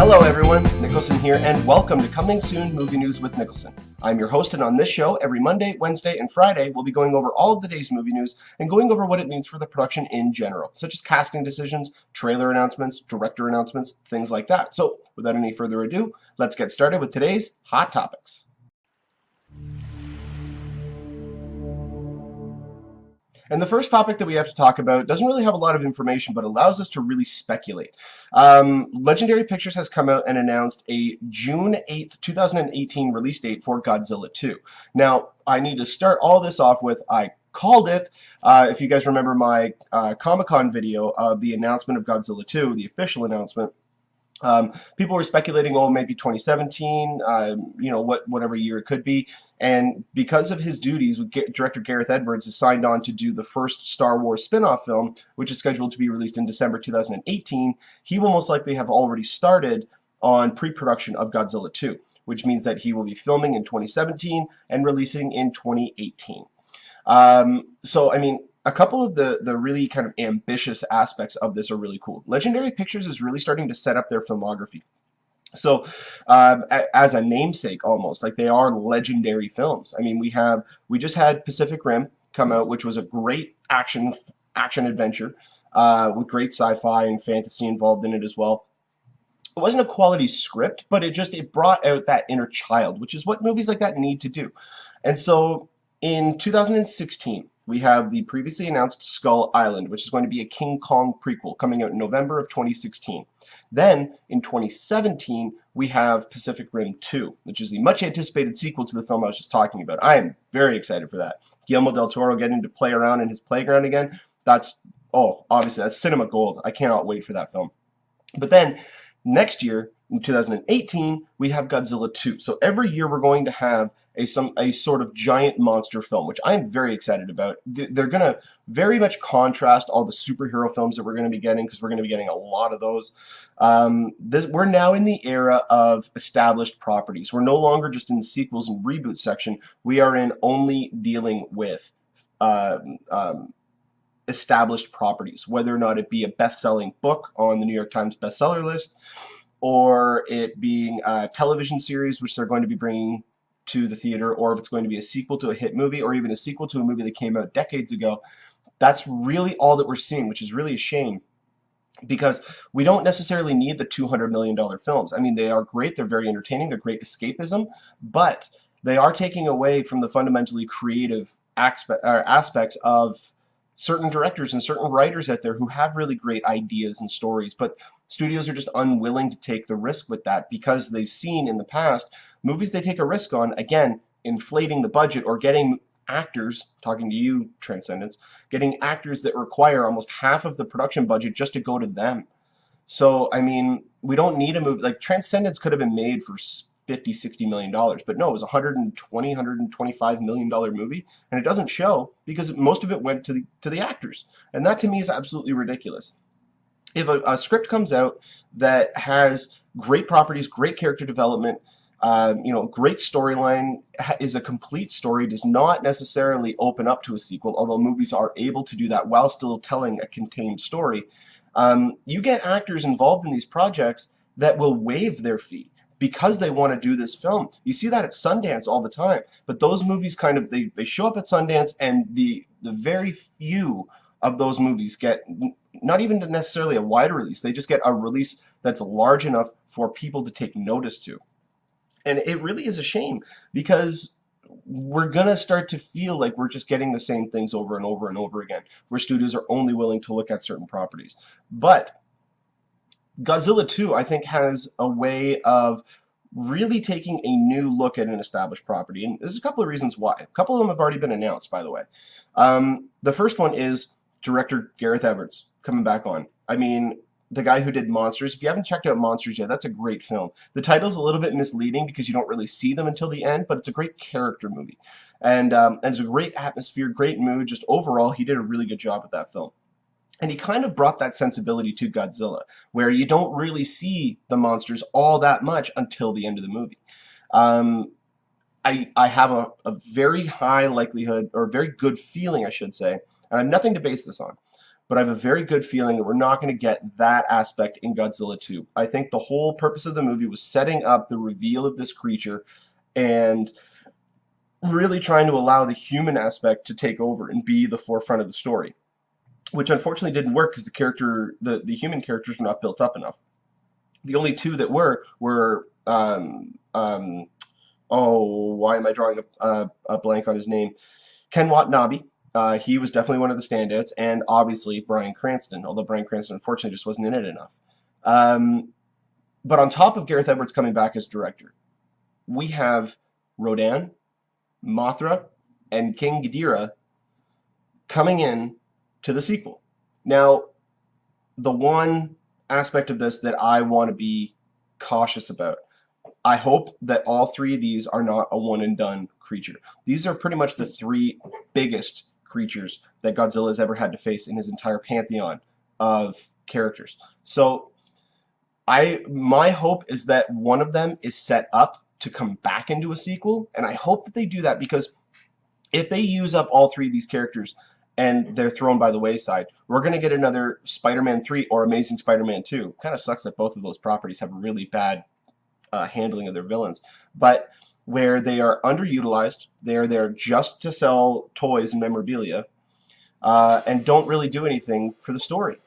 Hello everyone, Niklsun here, and welcome to Coming Soon Movie News with Niklsun. I'm your host, and on this show, every Monday, Wednesday, and Friday, we'll be going over all of the day's movie news and going over what it means for the production in general, such as casting decisions, trailer announcements, director announcements, things like that. So, without any further ado, let's get started with today's Hot Topics. And the first topic that we have to talk about doesn't really have a lot of information, but allows us to really speculate. Legendary Pictures has come out and announced a June 8th, 2018 release date for Godzilla 2. Now, I need to start all this off with, I called it. If you guys remember my Comic-Con video of the announcement of Godzilla 2, the official announcement, people were speculating, oh, maybe 2017, whatever year it could be. And because of his duties, director Gareth Edwards has signed on to do the first Star Wars spin-off film, which is scheduled to be released in December 2018. He will most likely have already started on pre-production of Godzilla 2, which means that he will be filming in 2017 and releasing in 2018. A couple of the really kind of ambitious aspects of this are really cool. Legendary Pictures is really starting to set up their filmography. So, as a namesake almost, like they are legendary films. I mean, we just had Pacific Rim come out, which was a great action adventure with great sci-fi and fantasy involved in it as well. It wasn't a quality script, but it brought out that inner child, which is what movies like that need to do. And so, in 2016, we have the previously announced Skull Island, which is going to be a King Kong prequel coming out in November of 2016. Then, in 2017, we have Pacific Rim 2, which is the much anticipated sequel to the film I was just talking about. I am very excited for that. Guillermo del Toro getting to play around in his playground again, obviously that's cinema gold. I cannot wait for that film. But then, next year, in 2018, we have Godzilla 2. So every year we're going to have a sort of giant monster film, which I'm very excited about. They're going to very much contrast all the superhero films that we're going to be getting, because we're going to be getting a lot of those. We're now in the era of established properties. We're no longer just in the sequels and reboot section. We are in only dealing with established properties, whether or not it be a best-selling book on the New York Times bestseller list, or it being a television series, which they're going to be bringing to the theater, or if it's going to be a sequel to a hit movie, or even a sequel to a movie that came out decades ago. That's really all that we're seeing, which is really a shame, because we don't necessarily need the $200 million films. I mean, they are great, they're very entertaining, they're great escapism, but they are taking away from the fundamentally creative aspects of certain directors and certain writers out there who have really great ideas and stories, but studios are just unwilling to take the risk with that, because they've seen in the past movies they take a risk on, again, inflating the budget or getting actors, talking to you, Transcendence, getting actors that require almost half of the production budget just to go to them. So, I mean, we don't need a movie like Transcendence could have been made for $50-60 million, but no, it was a $125 million movie, and it doesn't show because most of it went to the actors, and that to me is absolutely ridiculous. If a script comes out that has great properties, great character development, great storyline, is a complete story, does not necessarily open up to a sequel, although movies are able to do that while still telling a contained story, you get actors involved in these projects that will waive their fee because they want to do this film. You see that at Sundance all the time, but those movies kind of, they show up at Sundance, and the very few of those movies get not even necessarily a wider release. They just get a release that's large enough for people to take notice to. And it really is a shame, because we're going to start to feel like we're just getting the same things over and over and over again, where studios are only willing to look at certain properties. But Godzilla 2, I think, has a way of really taking a new look at an established property. And there's a couple of reasons why. A couple of them have already been announced, by the way. The first one is director Gareth Edwards coming back on. I mean, the guy who did Monsters. If you haven't checked out Monsters yet, that's a great film. The title's a little bit misleading because you don't really see them until the end, but it's a great character movie. And it's a great atmosphere, great mood. Just overall, he did a really good job with that film. And he kind of brought that sensibility to Godzilla, where you don't really see the monsters all that much until the end of the movie. I have a very high likelihood, or a very good feeling, I should say, and I have nothing to base this on, but I have a very good feeling that we're not going to get that aspect in Godzilla 2. I think the whole purpose of the movie was setting up the reveal of this creature and really trying to allow the human aspect to take over and be the forefront of the story, which unfortunately didn't work because the human characters were not built up enough. The only two that were oh, why am I drawing a blank on his name? Ken Watanabe. He was definitely one of the standouts, and obviously Bryan Cranston, although Bryan Cranston unfortunately just wasn't in it enough. But on top of Gareth Edwards coming back as director, we have Rodan, Mothra, and King Ghidorah coming in to the sequel. Now, the one aspect of this that I want to be cautious about, I hope that all three of these are not a one and done creature. These are pretty much the three biggest creatures that Godzilla has ever had to face in his entire pantheon of characters. So my hope is that one of them is set up to come back into a sequel, and I hope that they do that, because if they use up all three of these characters and they're thrown by the wayside, we're going to get another Spider-Man 3 or Amazing Spider-Man 2. Kind of sucks that both of those properties have a really bad handling of their villains, but where they are underutilized, they're there just to sell toys and memorabilia, and don't really do anything for the story.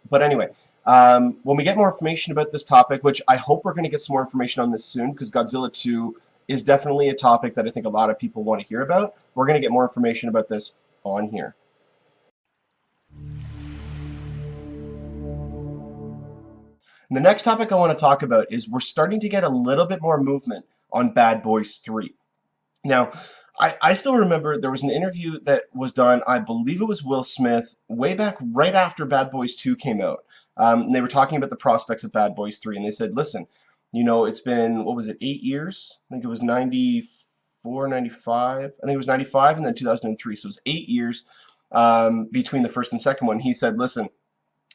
But anyway, when we get more information about this topic, which I hope we're going to get some more information on this soon, because Godzilla 2 is definitely a topic that I think a lot of people want to hear about, we're going to get more information about this on here. And the next topic I want to talk about is we're starting to get a little bit more movement on Bad Boys 3. Now, I still remember there was an interview that was done, I believe it was Will Smith, way back right after Bad Boys 2 came out. And they were talking about the prospects of Bad Boys 3, and they said, listen, you know, it's been, what was it, 8 years? I think it was 94, 95. I think it was 95 and then 2003. So it was 8 years between the first and second one. He said, listen,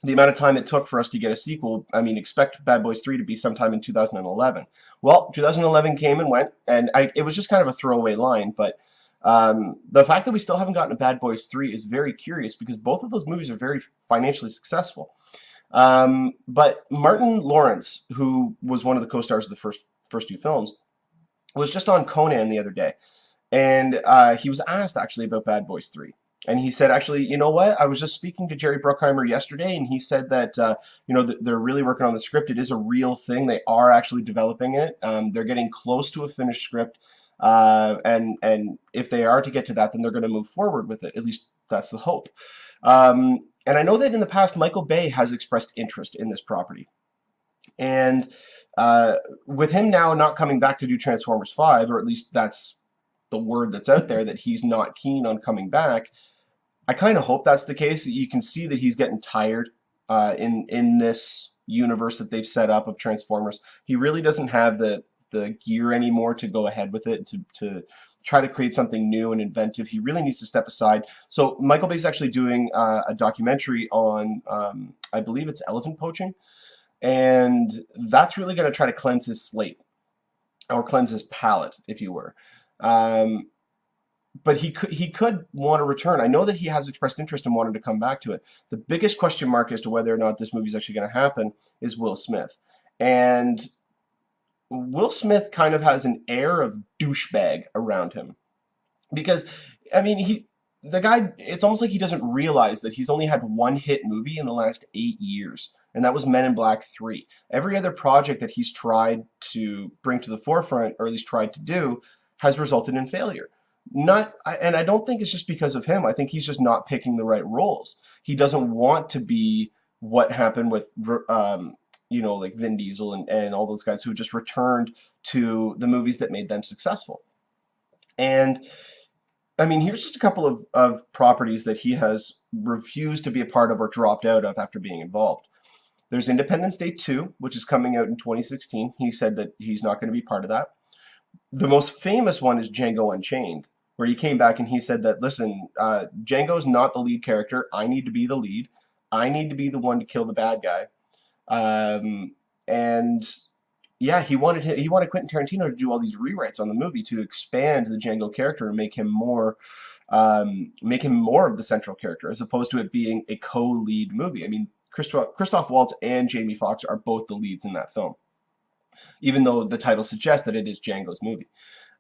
the amount of time it took for us to get a sequel, I mean, expect Bad Boys 3 to be sometime in 2011. Well, 2011 came and went, and it was just kind of a throwaway line, but the fact that we still haven't gotten a Bad Boys 3 is very curious, because both of those movies are very financially successful. But Martin Lawrence, who was one of the co-stars of the first two films, was just on Conan the other day, and he was asked actually about Bad Boys 3. And he said, actually, you know what? I was just speaking to Jerry Bruckheimer yesterday, and he said that you know, they're really working on the script. It is a real thing. They are actually developing it. They're getting close to a finished script, and if they are to get to that, then they're going to move forward with it. At least that's the hope. And I know that in the past, Michael Bay has expressed interest in this property, and with him now not coming back to do Transformers 5, or at least that's the word that's out there, that he's not keen on coming back. I kind of hope that's the case. That you can see that he's getting tired in this universe that they've set up of Transformers. He really doesn't have the gear anymore to go ahead with it, to try to create something new and inventive. He really needs to step aside. So Michael Bay's actually doing a documentary on, I believe it's elephant poaching, and that's really going to try to cleanse his slate, or cleanse his palate, if you were. But he could want to return. I know that he has expressed interest in wanting to come back to it. The biggest question mark as to whether or not this movie is actually going to happen is Will Smith. And Will Smith kind of has an air of douchebag around him. Because, I mean, the guy, it's almost like he doesn't realize that he's only had one hit movie in the last 8 years. And that was Men in Black 3. Every other project that he's tried to bring to the forefront, or at least tried to do, has resulted in failure. And I don't think it's just because of him. I think he's just not picking the right roles. He doesn't want to be what happened with, you know, like Vin Diesel and all those guys who just returned to the movies that made them successful. And I mean, here's just a couple of properties that he has refused to be a part of or dropped out of after being involved. There's Independence Day 2, which is coming out in 2016. He said that he's not going to be part of that. The most famous one is Django Unchained, where he came back and he said that, listen, Django's not the lead character. I need to be the lead. I need to be the one to kill the bad guy. And yeah, he wanted Quentin Tarantino to do all these rewrites on the movie to expand the Django character and make him more make him more of the central character as opposed to it being a co-lead movie. I mean, Christoph Waltz and Jamie Foxx are both the leads in that film, even though the title suggests that it is Django's movie.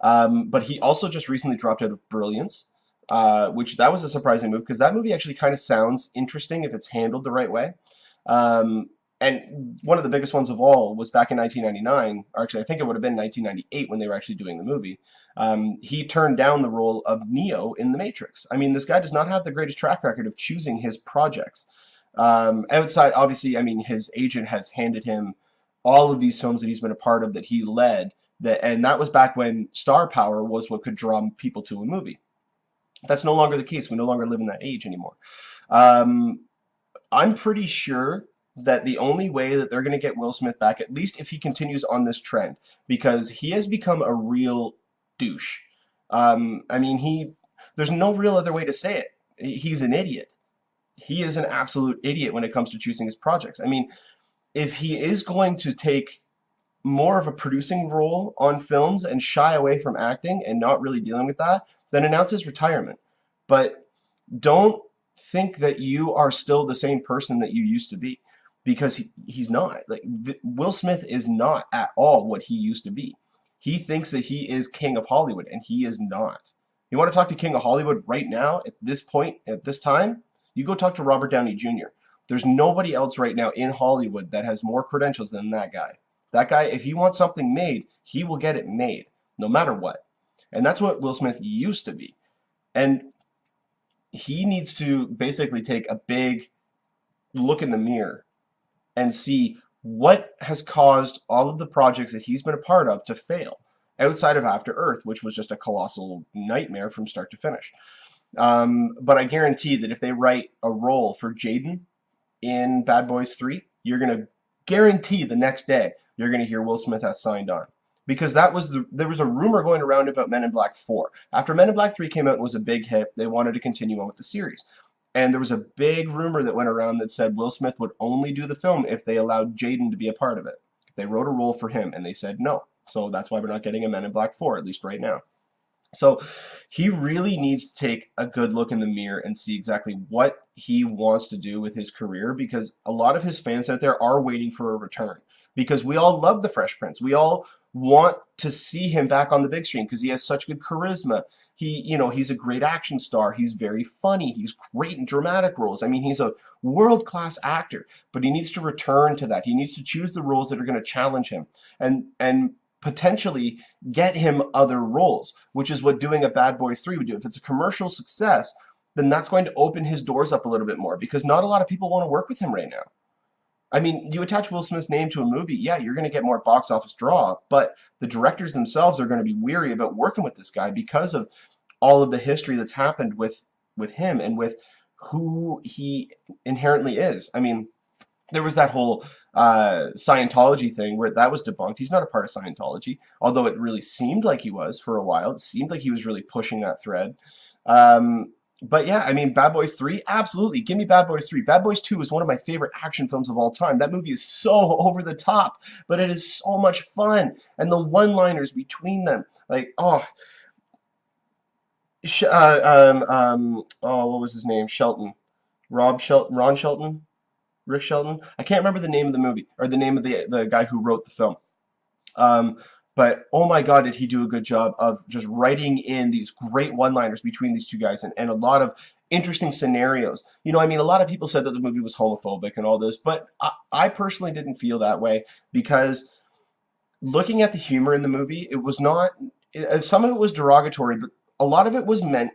But he also just recently dropped out of Brilliance, which that was a surprising move because that movie actually kind of sounds interesting if it's handled the right way. And one of the biggest ones of all was back in 1999, or actually I think it would have been 1998 when they were actually doing the movie. He turned down the role of Neo in The Matrix. I mean, this guy does not have the greatest track record of choosing his projects. Outside, obviously, I mean, his agent has handed him all of these films that he's been a part of that he led, and that was back when star power was what could draw people to a movie. That's no longer the case. We no longer live in that age anymore. I'm pretty sure that the only way that they're going to get Will Smith back, at least if he continues on this trend, because he has become a real douche. I mean, there's no real other way to say it. He's an idiot. He is an absolute idiot when it comes to choosing his projects. I mean, if he is going to take more of a producing role on films and shy away from acting and not really dealing with that, then announce his retirement. But don't think that you are still the same person that you used to be, because he's not. Like, Will Smith is not at all what he used to be. He thinks that he is king of Hollywood, and he is not. You want to talk to king of Hollywood right now, at this point, at this time? You go talk to Robert Downey Jr. There's nobody else right now in Hollywood that has more credentials than that guy. That guy, if he wants something made, he will get it made, no matter what. And that's what Will Smith used to be. And he needs to basically take a big look in the mirror and see what has caused all of the projects that he's been a part of to fail, outside of After Earth, which was just a colossal nightmare from start to finish. But I guarantee that if they write a role for Jaden in Bad Boys 3, you're going to guarantee the next day you're going to hear Will Smith has signed on. Because there was a rumor going around about Men in Black 4. After Men in Black 3 came out and was a big hit, they wanted to continue on with the series. And there was a big rumor that went around that said Will Smith would only do the film if they allowed Jaden to be a part of it. They wrote a role for him, and they said no. So that's why we're not getting a Men in Black 4, at least right now. So he really needs to take a good look in the mirror and see exactly what he wants to do with his career, because a lot of his fans out there are waiting for a return. Because we all love the Fresh Prince. We all want to see him back on the big screen because he has such good charisma. He's a great action star. He's very funny. He's great in dramatic roles. I mean, he's a world-class actor, but he needs to return to that. He needs to choose the roles that are going to challenge him and potentially get him other roles, which is what doing a Bad Boys 3 would do. If it's a commercial success, then that's going to open his doors up a little bit more, because not a lot of people want to work with him right now. I mean, you attach Will Smith's name to a movie, yeah, you're going to get more box office draw, but the directors themselves are going to be weary about working with this guy because of all of the history that's happened with him and with who he inherently is. I mean, there was that whole Scientology thing where that was debunked. He's not a part of Scientology, although it really seemed like he was for a while. It seemed like he was really pushing that thread. But yeah, I mean, Bad Boys 3, absolutely. Give me Bad Boys 3. Bad Boys 2 is one of my favorite action films of all time. That movie is so over the top, but it is so much fun. And the one-liners between them, like, what was his name? Shelton. Ron Shelton? Rick Shelton? I can't remember the name of the movie, or the name of the guy who wrote the film. But oh my God, did he do a good job of just writing in these great one-liners between these two guys, and a lot of interesting scenarios. I mean, a lot of people said that the movie was homophobic and all this, but I personally didn't feel that way, because looking at the humor in the movie, it was not, some of it was derogatory, but a lot of it was meant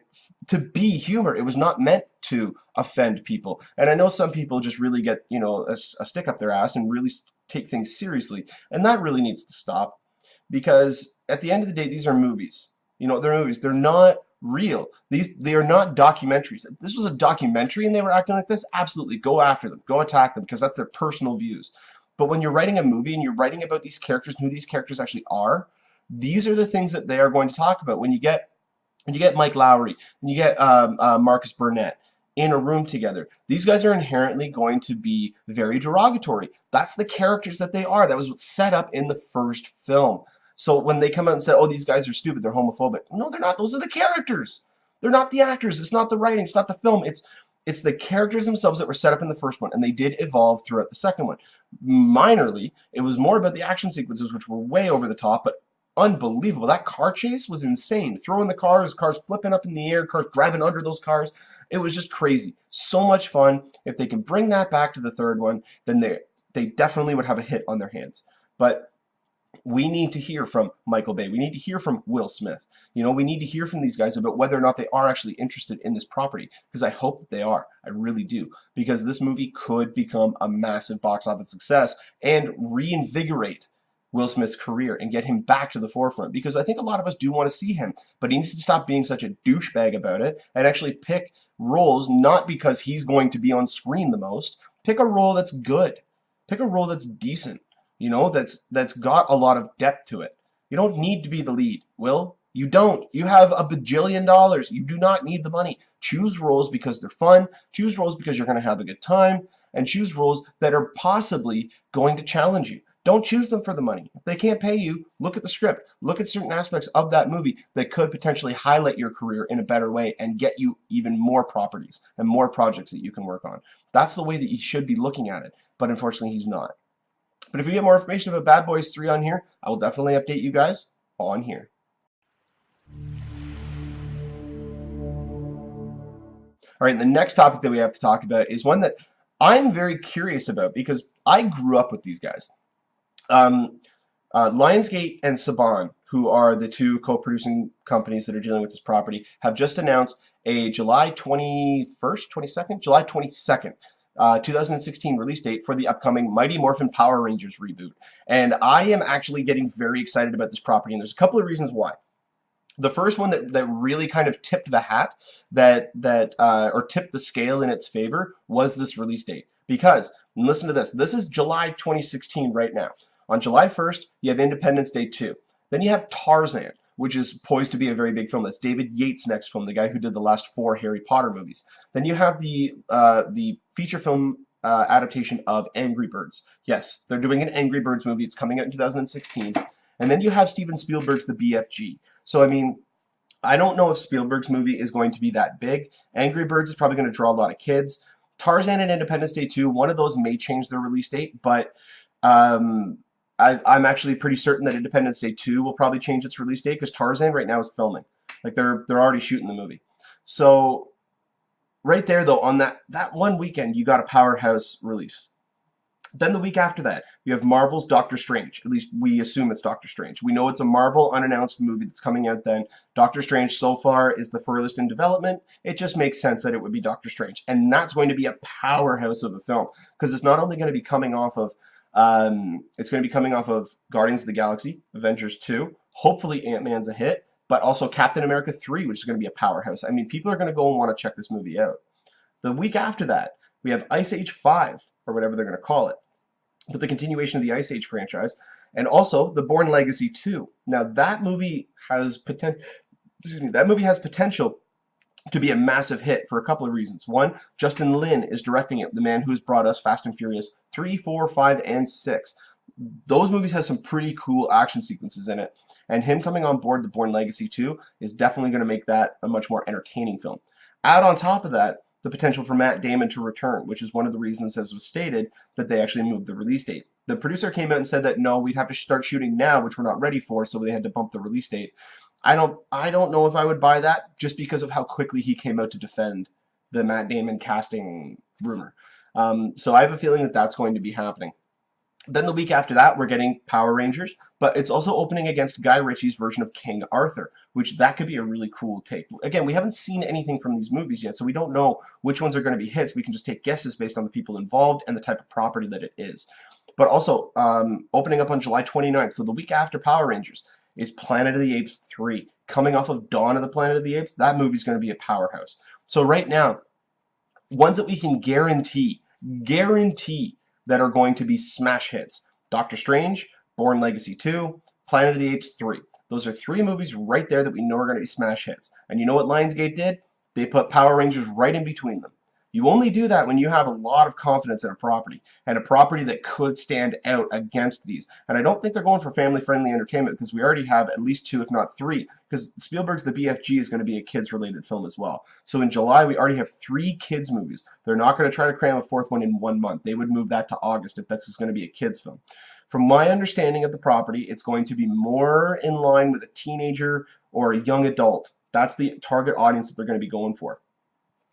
to be humor. It was not meant to offend people. And I know some people just really get, a stick up their ass and really take things seriously, and that really needs to stop. Because at the end of the day, these are movies. They're movies. They're not real. They are not documentaries. If this was a documentary and they were acting like this, absolutely, go after them. Go attack them, because that's their personal views. But when you're writing a movie and you're writing about these characters and who these characters actually are, these are the things that they are going to talk about. When you get Mike Lowry, when you get Marcus Burnett in a room together, these guys are inherently going to be very derogatory. That's the characters that they are. That was what's set up in the first film. So when they come out and say, oh, these guys are stupid, they're homophobic. No, they're not. Those are the characters. They're not the actors. It's not the writing. It's not the film. It's the characters themselves that were set up in the first one, and they did evolve throughout the second one. Minorly, it was more about the action sequences, which were way over the top, but unbelievable. That car chase was insane. Throwing the cars flipping up in the air, cars driving under those cars. It was just crazy. So much fun. If they can bring that back to the third one, then they definitely would have a hit on their hands. But we need to hear from Michael Bay. We need to hear from Will Smith. We need to hear from these guys about whether or not they are actually interested in this property, because I hope that they are. I really do, because this movie could become a massive box office success and reinvigorate Will Smith's career and get him back to the forefront, because I think a lot of us do want to see him, but he needs to stop being such a douchebag about it and actually pick roles, not because he's going to be on screen the most. Pick a role that's good. Pick a role that's decent. That's got a lot of depth to it. You don't need to be the lead, Will. You don't. You have a bajillion dollars. You do not need the money. Choose roles because they're fun. Choose roles because you're going to have a good time. And choose roles that are possibly going to challenge you. Don't choose them for the money. If they can't pay you, look at the script. Look at certain aspects of that movie that could potentially highlight your career in a better way and get you even more properties and more projects that you can work on. That's the way that you should be looking at it. But unfortunately, he's not. But if we get more information about Bad Boys 3 on here, I will definitely update you guys on here. All right, the next topic that we have to talk about is one that I'm very curious about because I grew up with these guys. Lionsgate and Saban, who are the two co-producing companies that are dealing with this property, have just announced a July 22nd, 2016 release date for the upcoming Mighty Morphin Power Rangers reboot. And I am actually getting very excited about this property, and there's a couple of reasons why. The first one that really kind of tipped the hat, or tipped the scale in its favor, was this release date. Because, and listen to this is July 2016 right now. On July 1st, you have Independence Day 2. Then you have Tarzan, which is poised to be a very big film. That's David Yates' next film, the guy who did the last 4 Harry Potter movies. Then you have the feature film adaptation of Angry Birds. Yes, they're doing an Angry Birds movie. It's coming out in 2016. And then you have Steven Spielberg's The BFG. So, I mean, I don't know if Spielberg's movie is going to be that big. Angry Birds is probably going to draw a lot of kids. Tarzan and Independence Day 2, one of those may change their release date, but I'm actually pretty certain that Independence Day 2 will probably change its release date because Tarzan right now is filming. Like, they're already shooting the movie. So, right there, though, on that one weekend, you got a powerhouse release. Then the week after that, you have Marvel's Doctor Strange. At least we assume it's Doctor Strange. We know it's a Marvel unannounced movie that's coming out then. Doctor Strange so far is the furthest in development. It just makes sense that it would be Doctor Strange. And that's going to be a powerhouse of a film because it's not only going to be coming off of Guardians of the Galaxy, Avengers 2, hopefully Ant-Man's a hit, but also Captain America 3, which is going to be a powerhouse. I mean, people are going to go and want to check this movie out. The week after that, we have Ice Age 5, or whatever they're going to call it, but the continuation of the Ice Age franchise, and also the Bourne Legacy 2. Now, that movie has potential to be a massive hit for a couple of reasons. One, Justin Lin is directing it, the man who's brought us Fast and Furious 3, 4, 5, and 6. Those movies have some pretty cool action sequences in it, and him coming on board the Bourne Legacy 2 is definitely going to make that a much more entertaining film. Add on top of that, the potential for Matt Damon to return, which is one of the reasons, as was stated, that they actually moved the release date. The producer came out and said that no, we'd have to start shooting now, which we're not ready for, so they had to bump the release date. I don't know if I would buy that just because of how quickly he came out to defend the Matt Damon casting rumor. So I have a feeling that that's going to be happening. Then the week after that, we're getting Power Rangers, but it's also opening against Guy Ritchie's version of King Arthur, which that could be a really cool take. Again, we haven't seen anything from these movies yet, so we don't know which ones are going to be hits. We can just take guesses based on the people involved and the type of property that it is. But also, opening up on July 29th, so the week after Power Rangers, is Planet of the Apes 3. Coming off of Dawn of the Planet of the Apes, that movie's going to be a powerhouse. So right now, ones that we can guarantee that are going to be smash hits. Doctor Strange, Bourne Legacy 2, Planet of the Apes 3. Those are 3 movies right there that we know are going to be smash hits. And you know what Lionsgate did? They put Power Rangers right in between them. You only do that when you have a lot of confidence in a property, and a property that could stand out against these. And I don't think they're going for family-friendly entertainment, because we already have at least two, if not three, because Spielberg's The BFG is going to be a kids-related film as well. So in July, we already have three kids movies. They're not going to try to cram a fourth one in 1 month. They would move that to August if this is going to be a kids film. From my understanding of the property, it's going to be more in line with a teenager or a young adult. That's the target audience that they're going to be going for.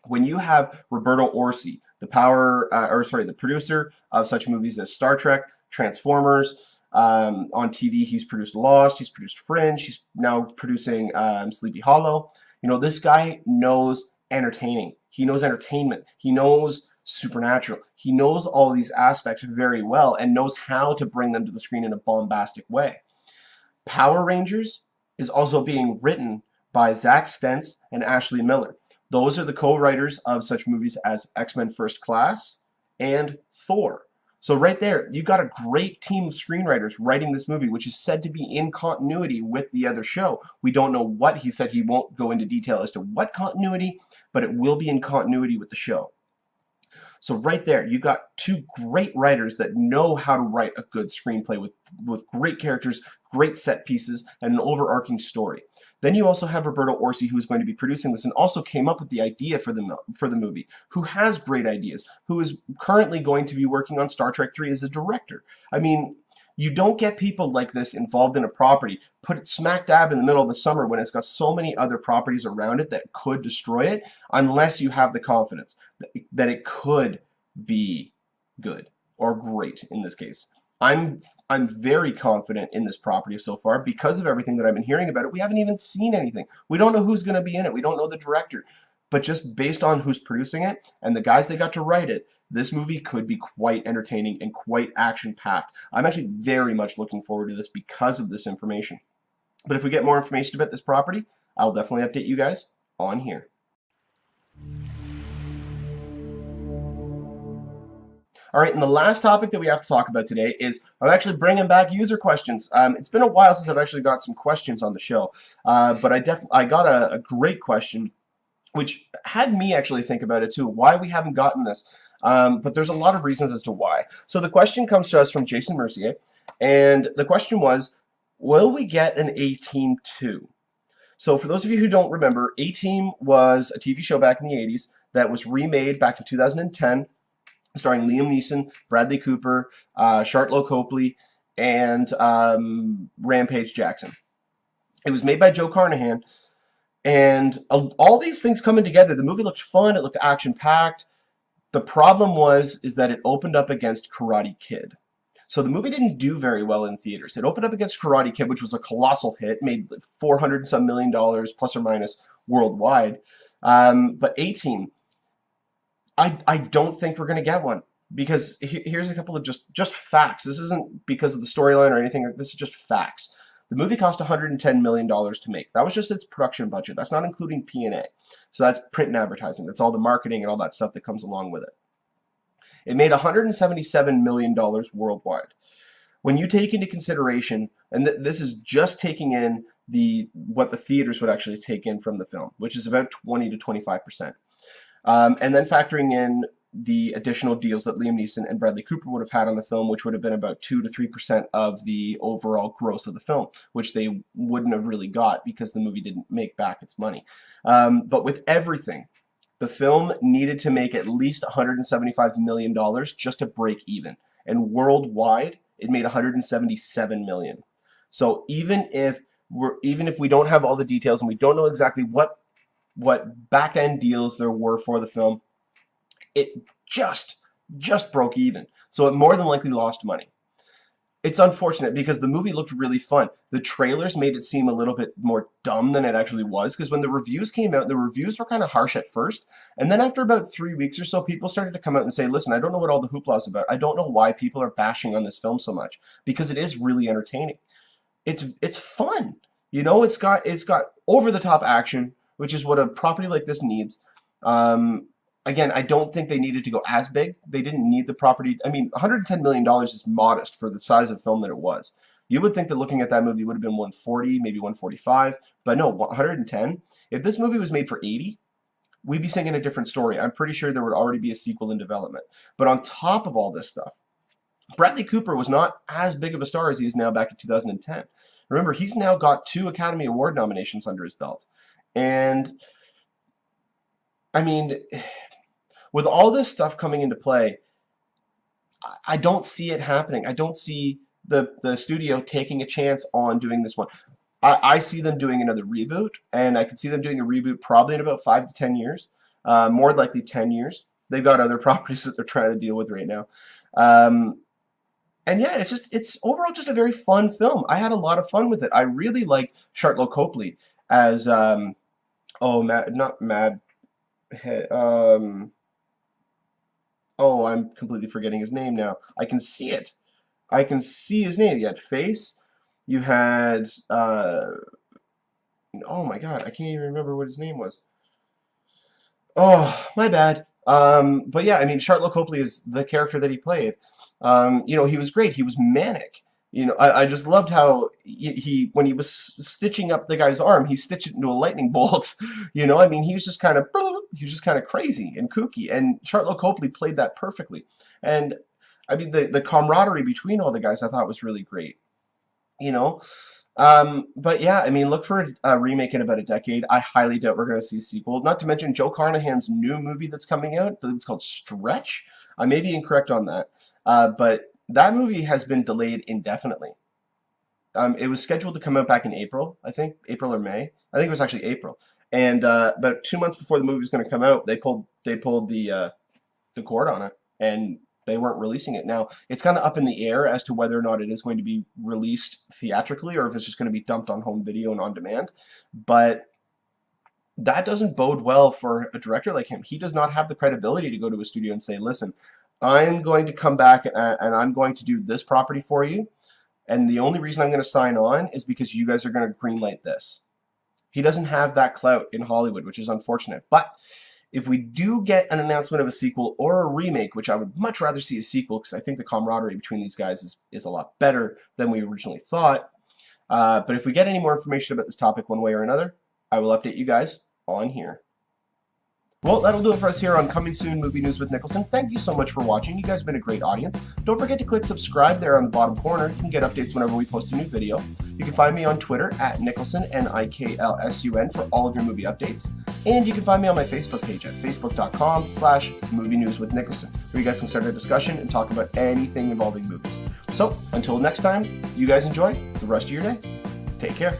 When you have Roberto Orci, the producer of such movies as Star Trek, Transformers, on TV he's produced Lost, he's produced Fringe, he's now producing Sleepy Hollow. You know, this guy knows entertaining. He knows entertainment. He knows supernatural. He knows all these aspects very well and knows how to bring them to the screen in a bombastic way. Power Rangers is also being written by Zach Stentz and Ashley Miller. Those are the co-writers of such movies as X-Men First Class and Thor. So right there, you've got a great team of screenwriters writing this movie, which is said to be in continuity with the other show. We don't know what. He said he won't go into detail as to what continuity, but it will be in continuity with the show. So right there, you've got two great writers that know how to write a good screenplay with great characters, great set pieces, and an overarching story. Then you also have Roberto Orci, who is going to be producing this and also came up with the idea for the movie, who has great ideas, who is currently going to be working on Star Trek 3 as a director. I mean, you don't get people like this involved in a property, put it smack dab in the middle of the summer when it's got so many other properties around it that could destroy it, unless you have the confidence that it could be good or great in this case. I'm very confident in this property so far because of everything that I've been hearing about it. We haven't even seen anything. We don't know who's going to be in it. We don't know the director. But just based on who's producing it and the guys they got to write it, this movie could be quite entertaining and quite action-packed. I'm actually very much looking forward to this because of this information. But if we get more information about this property, I'll definitely update you guys on here. All right, and the last topic that we have to talk about today is I'm actually bringing back user questions. It's been a while since I've actually got some questions on the show, but I got a great question, which had me actually think about it too, why we haven't gotten this. But there's a lot of reasons as to why. So the question comes to us from Jason Mercier, and the question was, will we get an A-Team 2? So for those of you who don't remember, A-Team was a TV show back in the 80s that was remade back in 2010, starring Liam Neeson, Bradley Cooper, Shartlow Copley, and Rampage Jackson. It was made by Joe Carnahan, and all these things coming together, the movie looked fun, it looked action-packed. The problem is that it opened up against Karate Kid. So the movie didn't do very well in theaters. It opened up against Karate Kid, which was a colossal hit, made $400 and some million plus or minus worldwide. But A-Team, I don't think we're going to get one, because here's a couple of just facts. This isn't because of the storyline or anything. This is just facts. The movie cost $110 million to make. That was just its production budget. That's not including P&A. So that's print and advertising. That's all the marketing and all that stuff that comes along with it. It made $177 million worldwide. When you take into consideration, and this is just taking in what the theaters would actually take in from the film, which is about 20 to 25%. And then factoring in the additional deals that Liam Neeson and Bradley Cooper would have had on the film, which would have been about 2 to 3% of the overall gross of the film, which they wouldn't have really got because the movie didn't make back its money. But with everything, the film needed to make at least $175 million just to break even. And worldwide, it made $177 million. So even if we don't have all the details and we don't know exactly what back-end deals there were for the film, it just broke even. So it more than likely lost money. It's unfortunate because the movie looked really fun. The trailers made it seem a little bit more dumb than it actually was, because when the reviews came out, the reviews were kind of harsh at first. And then after about 3 weeks or so, people started to come out and say, listen, I don't know what all the hoopla is about. I don't know why people are bashing on this film so much, because it is really entertaining. It's fun. You know, it's got over-the-top action, which is what a property like this needs. Again, I don't think they needed to go as big. They didn't need the property. I mean, $110 million is modest for the size of film that it was. You would think that looking at that movie would have been 140, maybe 145, but no, 110. If this movie was made for 80, we'd be singing a different story. I'm pretty sure there would already be a sequel in development. But on top of all this stuff, Bradley Cooper was not as big of a star as he is now back in 2010. Remember, he's now got 2 Academy Award nominations under his belt. And, I mean, with all this stuff coming into play, I don't see it happening. I don't see the studio taking a chance on doing this one. I see them doing another reboot, and I can see them doing a reboot probably in about 5 to 10 years. More likely 10 years. They've got other properties that they're trying to deal with right now. And yeah, it's overall just a very fun film. I had a lot of fun with it. I really like Charlotte Copley as I'm completely forgetting his name now. I can see it. I can see his name. You had Face. You had oh my God, I can't even remember what his name was. Oh, my bad. But yeah, I mean, Charlotte Copley is the character that he played. He was great. He was manic. I just loved how when he was stitching up the guy's arm, he stitched it into a lightning bolt. I mean, he was just kind of crazy and kooky. And Charlotte Copley played that perfectly. And I mean, the camaraderie between all the guys I thought was really great. But yeah, I mean, look for a remake in about a decade. I highly doubt we're going to see a sequel. Not to mention Joe Carnahan's new movie that's coming out. I believe it's called Stretch. I may be incorrect on that. But that movie has been delayed indefinitely. It was scheduled to come out back in April, I think, April or May. I think it was actually April. And about 2 months before the movie was going to come out, they pulled the cord on it, and they weren't releasing it. Now, it's kind of up in the air as to whether or not it is going to be released theatrically or if it's just going to be dumped on home video and on demand. But that doesn't bode well for a director like him. He does not have the credibility to go to a studio and say, listen, I'm going to come back and I'm going to do this property for you. And the only reason I'm going to sign on is because you guys are going to greenlight this. He doesn't have that clout in Hollywood, which is unfortunate. But if we do get an announcement of a sequel or a remake, which I would much rather see a sequel because I think the camaraderie between these guys is a lot better than we originally thought. But if we get any more information about this topic one way or another, I will update you guys on here. Well, that'll do it for us here on Coming Soon Movie News with Niklsun. Thank you so much for watching. You guys have been a great audience. Don't forget to click subscribe there on the bottom corner. You can get updates whenever we post a new video. You can find me on Twitter at Niklsun, Niklsun, for all of your movie updates. And you can find me on my Facebook page at facebook.com/movie news with Niklsun, where you guys can start a discussion and talk about anything involving movies. So, until next time, you guys enjoy the rest of your day. Take care.